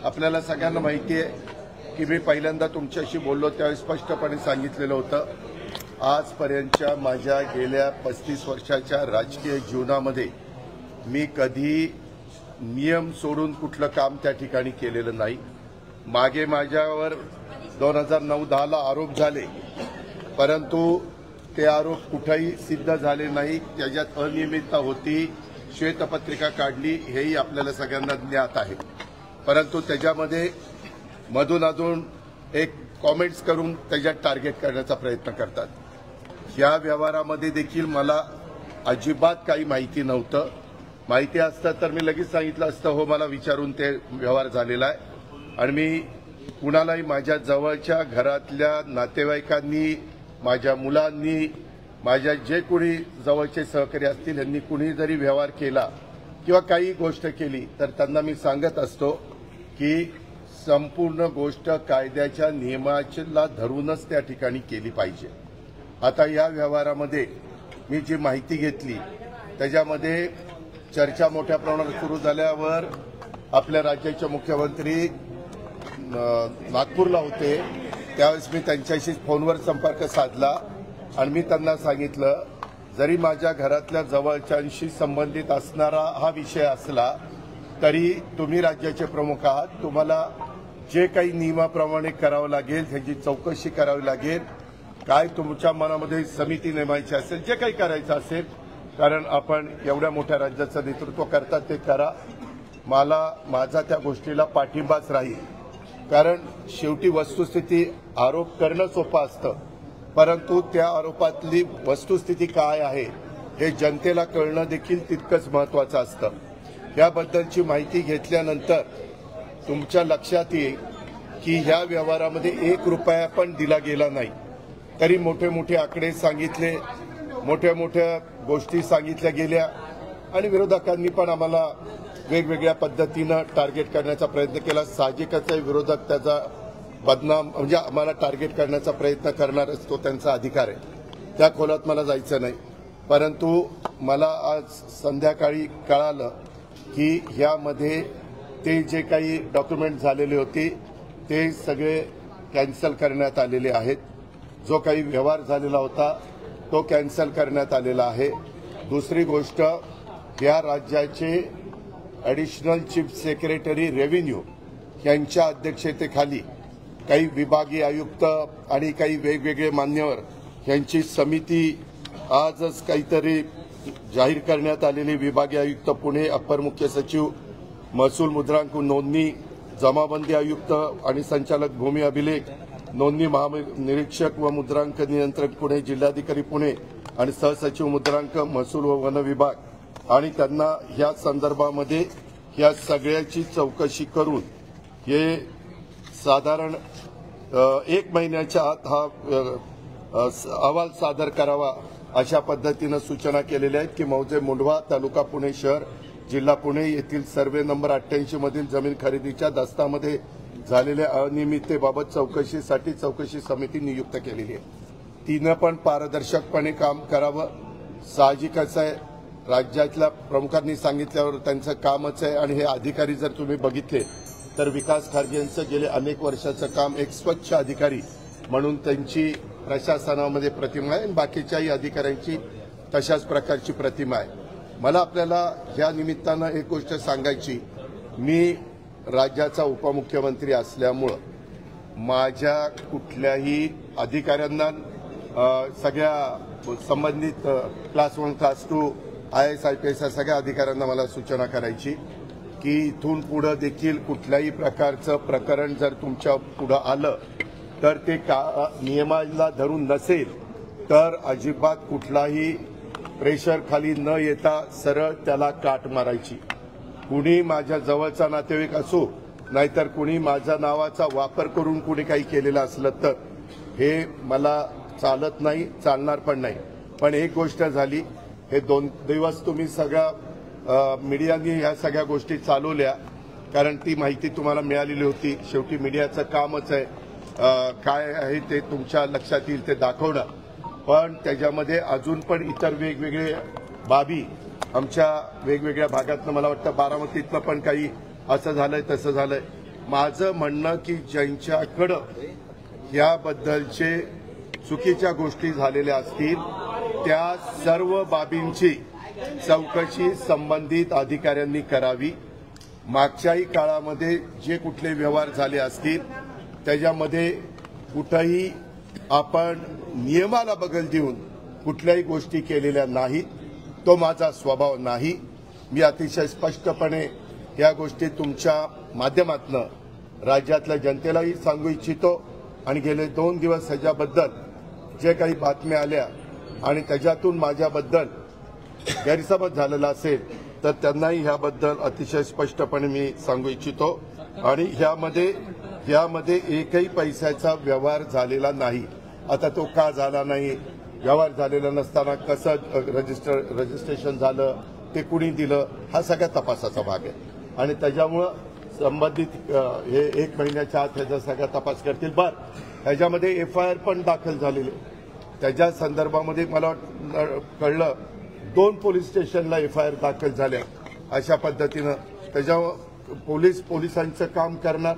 आपल्याला सगळ्यांना माहिती आहे की मी पहिल्यांदा तुमच्याशी बोललो त्यावेळी स्पष्टपणे सांगितलेलं होतं, आजपर्यंतच्या माझ्या गेल्या 35 वर्षाच्या राजकीय जीवनामध्ये मी कधी नियम सोडून कुठलं काम त्या ठिकाणी केलेलं नाही। मागे माझ्यावर 2009-10ला आरोप झाले, परंतु ते आरोप कुठेही सिद्ध झाले नाही। त्याच्यात अनियमितता होती, श्वेतपत्रिका काढली, हेही आपल्याला सगळ्यांना ज्ञात आहे। परंतु त्याच्यामध्ये मधून एक कॉमेंट्स करून त्याच्यात टार्गेट करण्याचा प्रयत्न करतात। या व्यवहारामध्ये देखील मला अजिबात काही माहिती नव्हतं। माहिती असतं तर मी लगेच सांगितलं असतं, हो मला विचारून ते व्यवहार झालेला आहे। आणि मी कुणालाही माझ्या जवळच्या घरातल्या नातेवाईकांनी, माझ्या मुलांनी, माझ्या जे कोणी जवळचे सहकारी असतील यांनी कुणी जरी व्यवहार केला किंवा काही गोष्ट केली तर त्यांना मी सांगत असतो की संपूर्ण गोष्ट कायद्याच्या नियमाला धरूनच त्या ठिकाणी केली पाहिजे। आता या व्यवहारामध्ये मी जी माहिती घेतली त्याच्यामध्ये चर्चा मोठ्या प्रमाणात सुरू झाल्यावर आपल्या राज्याचे मुख्यमंत्री नागपूरला होते, त्यावेळेस मी त्यांच्याशी फोनवर संपर्क साधला आणि मी त्यांना सांगितलं, जरी माझ्या घरातल्या जवळच्यांशी संबंधित असणारा हा विषय असला तरी तुम्ही राज्याचे प्रमुख आहात, तुम्हाला जे काही नियमाप्रमाणे करावं लागेल त्याची चौकशी करावी लागेल। काय तुमच्या मनामध्ये समिती नेमायची असेल, जे काही करायचं असेल, कारण आपण एवढ्या मोठ्या राज्याचं नेतृत्व करतात ते करा। मला माझा त्या गोष्टीला पाठिंबाच राहील, कारण शेवटी वस्तुस्थिती आरोप करणं सोपं असतं, परंतु त्या आरोपातली वस्तुस्थिती काय आहे हे जनतेला कळणं देखील तितकंच महत्त्वाचं असतं। याबद्दलची माहिती घेतल्यानंतर तुमच्या लक्षात येईल की ह्या व्यवहारामध्ये 1 रुपया पण दिला गेला नाही, तरी मोठे मोठे आकडे सांगितले, मोठ्या मोठ्या गोष्टी सांगितल्या गेल्या आणि विरोधकांनी पण आम्हाला वेगवेगळ्या पद्धतीनं टार्गेट करण्याचा प्रयत्न केला। साहजिकच आहे, विरोधक त्याचा बदनाम म्हणजे आम्हाला टार्गेट करण्याचा प्रयत्न करणारच, तो त्यांचा अधिकार आहे, त्या खोलात मला जायचं नाही। परंतु मला आज संध्याकाळी कळालं की ह्यामध्ये ते जे काही डॉक्युमेंट झालेले होते ते सगळे कॅन्सल करण्यात आलेले आहेत। जो काही व्यवहार झालेला होता तो कॅन्सल करण्यात आलेला आहे। दुसरी गोष्ट, या राज्याचे ॲडिशनल चीफ सेक्रेटरी रेव्हेन्यू यांच्या अध्यक्षतेखाली काही विभागीय आयुक्त आणि काही वेगवेगळे मान्यवर यांची समिती आजच काहीतरी जाहीर करण्यात आलेली, विभागीय आयुक्त पुणे, अप्पर मुख्य सचिव महसूल मुद्रांक नोंदणी, जमाबंदी आयुक्त आणि संचालक भूमी अभिलेख, नोंदणी महानिरीक्षक व मुद्रांक नियंत्रक पुणे, जिल्हाधिकारी पुणे आणि सहसचिव मुद्रांक महसूल व वन विभाग, आणि त्यांना या संदर्भामध्ये या सगळ्याची चौकशी करून हे साधारण 1 महिन्याच्या आत हा अहवाल सादर करावा अशा पद्धतीनं सूचना केलेल्या आहेत की मौजे मुंढवा, तालुका पुणे शहर, जिल्हा पुणे येथील सर्वे नंबर 88 मधील जमीन खरेदीच्या दस्तामध्ये झालेल्या अनियमिततेबाबत चौकशीसाठी चौकशी समिती नियुक्त केलेली आहे। तिनं पण पारदर्शकपणे काम करावं, साहजिकच आहे, राज्यातल्या प्रमुखांनी सांगितल्यावर त्यांचं कामच आहे। आणि हे अधिकारी जर तुम्ही बघितले तर विकास खारगे यांचं गेले अनेक वर्षाचं काम, एक स्वच्छ अधिकारी म्हणून त्यांची प्रशासनामध्ये प्रतिमा आहे आणि बाकीच्याही अधिकाऱ्यांची तशाच प्रकारची प्रतिमा आहे। मला आपल्याला या निमित्तानं एक गोष्ट सांगायची, मी राज्याचा उपमुख्यमंत्री असल्यामुळं माझ्या कुठल्याही अधिकाऱ्यांना, सगळ्या संबंधित क्लास 1, क्लास 2, IAS, IPS सगळ्या अधिकाऱ्यांना मला सूचना करायची की इथून पुढे देखील कुठल्याही प्रकारचं प्रकरण जर तुमच्या पुढे आलं तर ते नियमाला धरून नसेल तर अजिबात कुठलाही प्रेशर खाली न येता सरळ त्याला काट मारायची। कुणी माझ्या जवळचा नातेवाईक असो, नाहीतर कुणी माझ्या नावाचा वापर करून कुणी काही केलेलं असलं तर हे मला चालत नाही, चालणार पण नाही। पण एक गोष्ट झाली, हे 2 दिवस तुम्ही सगळ्या मीडियाने ह्या सगळ्या गोष्टी चालवल्या, कारण ती माहिती तुम्हाला मिळालेली होती। शेवटी मीडियाचं कामच आहे काय आहे ते तुमच्या लक्षात येईल ते दाखवणं, पण त्याच्यामध्ये अजून पण इतर वेगवेगळे बाबी आमच्या वेगवेगळ्या भागातनं, मला वाटतं बारामतीतनं पण काही असं झालंय तसं झालंय, माझं म्हणणं की ज्यांच्याकडं याबद्दलचे चुकीच्या गोष्टी झालेल्या असतील त्या सर्व बाबींची चौकशी संबंधित अधिकाऱ्यांनी करावी। मागच्याही काळामध्ये जे कुठले व्यवहार झाले असतील त्याच्यामध्ये कुठेही आपण नियमाला बगल देऊन कुठल्याही गोष्टी केलेल्या नाहीत। तो माझा स्वभाव नाही। मी अतिशय स्पष्टपणे या गोष्टी तुमच्या माध्यमातून राज्यातल्या जनतेलाही सांगू इच्छितो आणि गेले 2 दिवस ह्याच्याबद्दल जे काही बातम्या आल्या आणि त्याच्यातून माझ्याबद्दल गैरसमज झालेला असेल तर त्यांनाही ह्याबद्दल अतिशय स्पष्टपणे मी सांगू इच्छितो आणि ह्यामध्ये एकही पैशाचा व्यवहार झालेला नाही। आता तो का झाला नाही, व्यवहार झालेला नसताना कसं रजिस्ट्रेशन झालं, ते कुणी दिलं, हा सगळ्या तपासाचा भाग आहे आणि त्याच्यामुळं संबंधित हे 1 महिन्याच्या आत ह्याचा सगळा तपास करतील। ह्याच्यामध्ये FIR पण दाखल झालेले, त्याच्या संदर्भामध्ये मला कळलं 2 पोलीस स्टेशनला FIR दाखल झाल्या। अशा पद्धतीनं त्याच्यावर पोलिसांचं काम करणार,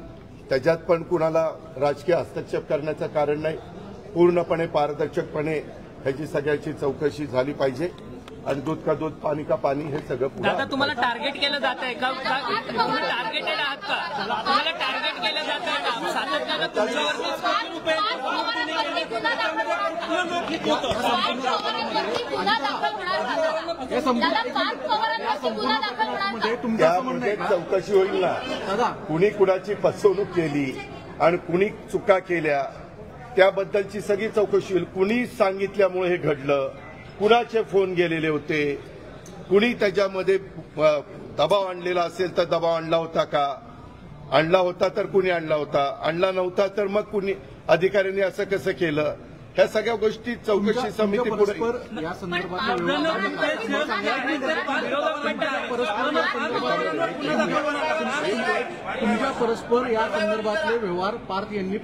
त्याच्यात पण कुणाला राजकीय हस्तक्षेप करण्याचं कारण नाही। पूर्णपणे पारदर्शकपणे ह्याची सगळ्याची चौकशी झाली पाहिजे आणि दूध का दूध पाणी का पाणी हे सगळं दादा तुम्हाला टार्गेट केलं जात आहे का? टार्गेटेड आहात का? तुम्हाला टार्गेट केलं जात आहे का? सातत्यानं त्यामध्ये चौकशी होईल ना। कुणी कुणाची फसवणूक केली आणि कुणी चुका केल्या त्याबद्दलची सगळी चौकशी होईल। कुणी सांगितल्यामुळे हे घडलं, कुणाचे फोन गेलेले होते, कुणी त्याच्यामध्ये दबाव आणलेला असेल तर दबाव आणला होता का, आणला होता तर कुणी आणला होता, आणला नव्हता तर मग कुणी अधिकाऱ्यांनी असं कसं केलं, ह्या सगळ्या गोष्टी चौकशी समिती पुढे या संदर्भात तुमच्या परस्पर या संदर्भातले व्यवहार पार्थ यांनी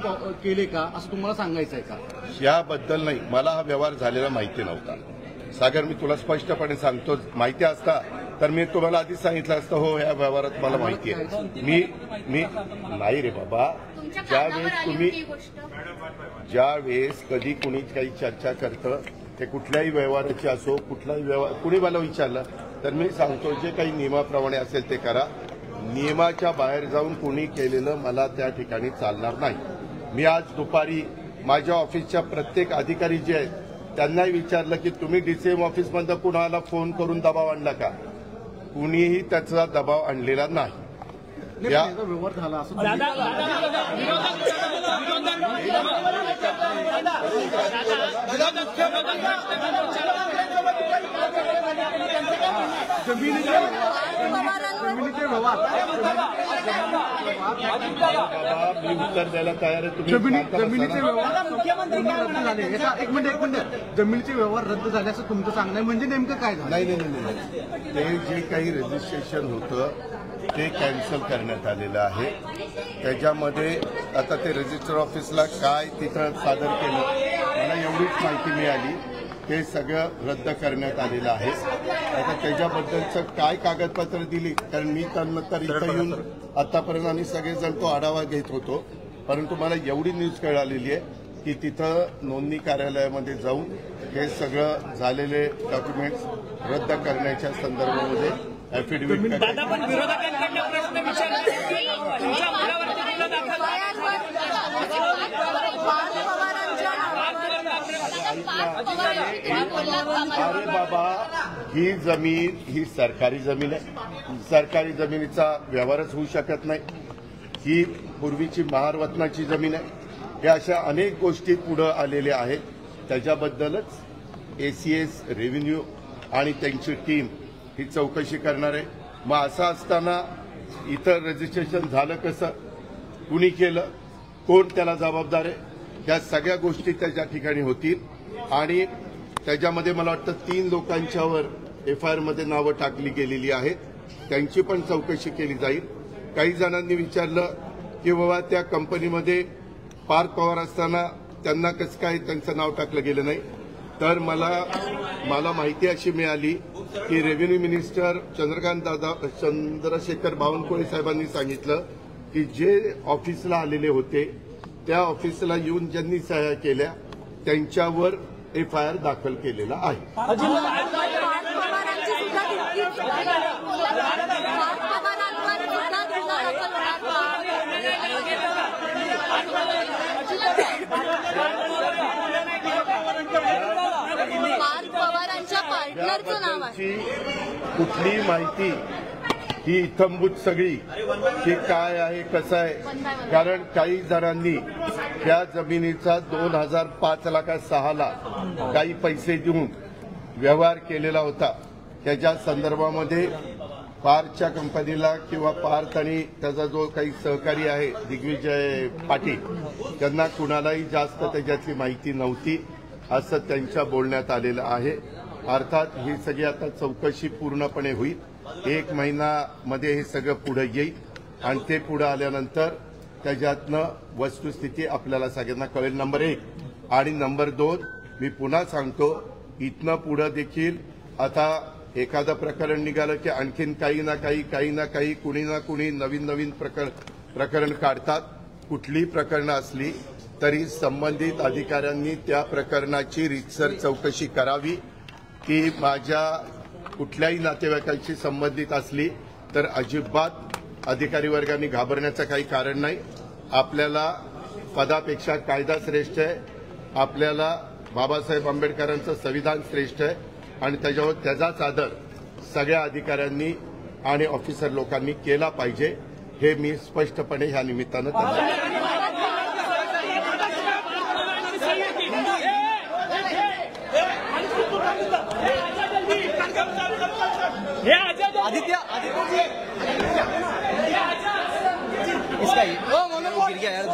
केले का असं तुम्हाला सांगायचं आहे का? याबद्दल नाही, मला हा व्यवहार झालेला माहिती नव्हता सागर, मी तुला स्पष्टपणे सांगतो। माहिती असता तर मी तुम्हाला आधीच सांगितलं असतं हो या व्यवहारात मला माहिती आहे। मी नाही रे बाबा, ज्यावेळेस कधी कुणी काही चर्चा करतं ते कुठल्याही व्यवहाराची असो, कुठलाही व्यवहार कुणी मला विचारलं तर मी सांगतो जे काही नियमाप्रमाणे असेल ते करा। नियमाच्या बाहेर जाऊन कुणी केलेलं मला त्या ठिकाणी चालणार नाही। मी आज दुपारी माझ्या ऑफिसच्या प्रत्येक अधिकारी जे आहेत त्यांनाही विचारलं की तुम्ही DCM ऑफिसमधून कुणाला फोन करून दबाव आणला का? कुणीही त्याचा दबाव आणलेला नाही। व्यवहार झाला असं जमिनीचे व्यवहार मी उत्तर द्यायला तयार आहे। जमिनीचे व्यवहार रद्द झाले, एक मिनिट जमिनीचे व्यवहार रद्द झाले असं तुमचं सांगणं आहे, म्हणजे नेमकं काय झालं? नाही, ते जे काही रजिस्ट्रेशन होतं ते कॅन्सल करण्यात आलेलं आहे। त्याच्यामध्ये आता ते रजिस्टर ऑफिसला काय तिथं सादर केलं मला एवढीच माहिती मिळाली, ते सगळं रद्द करण्यात आलेलं आहे। आता त्याच्याबद्दलचं काय कागदपत्र दिली, कारण मी त्यानंतर इथं येऊन आतापर्यंत आम्ही सगळेजण तो आढावा घेत होतो, परंतु मला एवढी न्यूज कळालेली आहे की तिथं नोंदणी कार्यालयामध्ये जाऊन हे सगळं झालेले डॉक्युमेंट्स रद्द करण्याच्या संदर्भामध्ये ऍफिडेव्हिट दादा पण विरोधकांकडनं प्रश्न विचारले तुमच्या मुलावरती गुन्हा दाखल अरे बाबा, ही जमीन ही सरकारी जमीन आहे। सरकारी जमिनीचा व्यवहारच होऊ शकत नाही। ही पूर्वीची महारत्नाची जमीन आहे। या अशा अनेक गोष्टी पुढे आलेल्या आहेत, त्याच्याबद्दलच ACS रेव्हेन्यू आणि त्यांची टीम ही चौकशी करणार आहे। मग असं असताना इथं रजिस्ट्रेशन झालं कसं, कुणी केलं, कोण त्याला जबाबदार आहे, या सगळ्या गोष्टी त्याच्या ठिकाणी होतील आणि त्याच्यामध्ये मला वाटतं 3 लोकांच्यावर FIR मध्ये नावं टाकली गेलेली आहेत, त्यांची पण चौकशी केली जाईल। काही जणांनी विचारलं की बाबा त्या कंपनीमध्ये पार्थ पवार असताना त्यांना कसं काय त्यांचं नाव टाकलं गेलं नाही, तर मला माहिती अशी मिळाली की रेव्हेन्यू मिनिस्टर चंद्रशेखर बावनकुळे साहेबांनी सांगितलं की जे ऑफिसला आलेले होते त्या ऑफिसला येऊन ज्यांनी सह्या केल्या त्यांच्यावर FIR दाखल केलेला आहे. कुठली माहिती ही इत्थंभूत सगळी की काय आहे कसं आहे, कारण काही जणांनी त्या जमिनीचा 2005 ला का 6 ला काही पैसे देऊन व्यवहार केलेला होता. त्याच्या संदर्भामध्ये पार्थच्या कंपनीला किंवा पार्थ आणि त्याचा जो काही सहकारी आहे दिग्विजय पाटील त्यांना कुणालाही जास्त त्याच्यातली माहिती नव्हती असं त्यांच्या बोलण्यात आलेलं आहे. अर्थात ही सगळी आता चौकशी पूर्णपणे होईल. 1 महिन्यामध्ये हे सगळं पुढे येईल आणि ते पुढे आल्यानंतर त्याच्यातनं वस्तुस्थिती आपल्याला सगळ्यांना कळेल. नंबर 1 आणि नंबर 2 मी पुन्हा सांगतो, इथनं पुढे देखील आता एखादं प्रकरण निघालं की आणखीन काही ना काही कुणी ना कुणी नवीन प्रकरण काढतात. कुठली प्रकरणं असली तरी संबंधित अधिकाऱ्यांनी त्या प्रकरणाची रीतसर चौकशी करावी. की माझ्या कुठल्याही नातेवाईकांशी संबंधित असली तर अजिबात अधिकारी वर्गांनी घाबरण्याचं काही कारण नाही. आपल्याला पदापेक्षा कायदा श्रेष्ठ आहे. आपल्याला बाबासाहेब आंबेडकरांचं संविधान श्रेष्ठ आहे आणि त्याच्यावर त्याचाच आदर सगळ्या अधिकाऱ्यांनी आणि ऑफिसर लोकांनी केला पाहिजे हे मी स्पष्टपणे ह्या निमित्तानं आदित्य इसका गिर गया यार.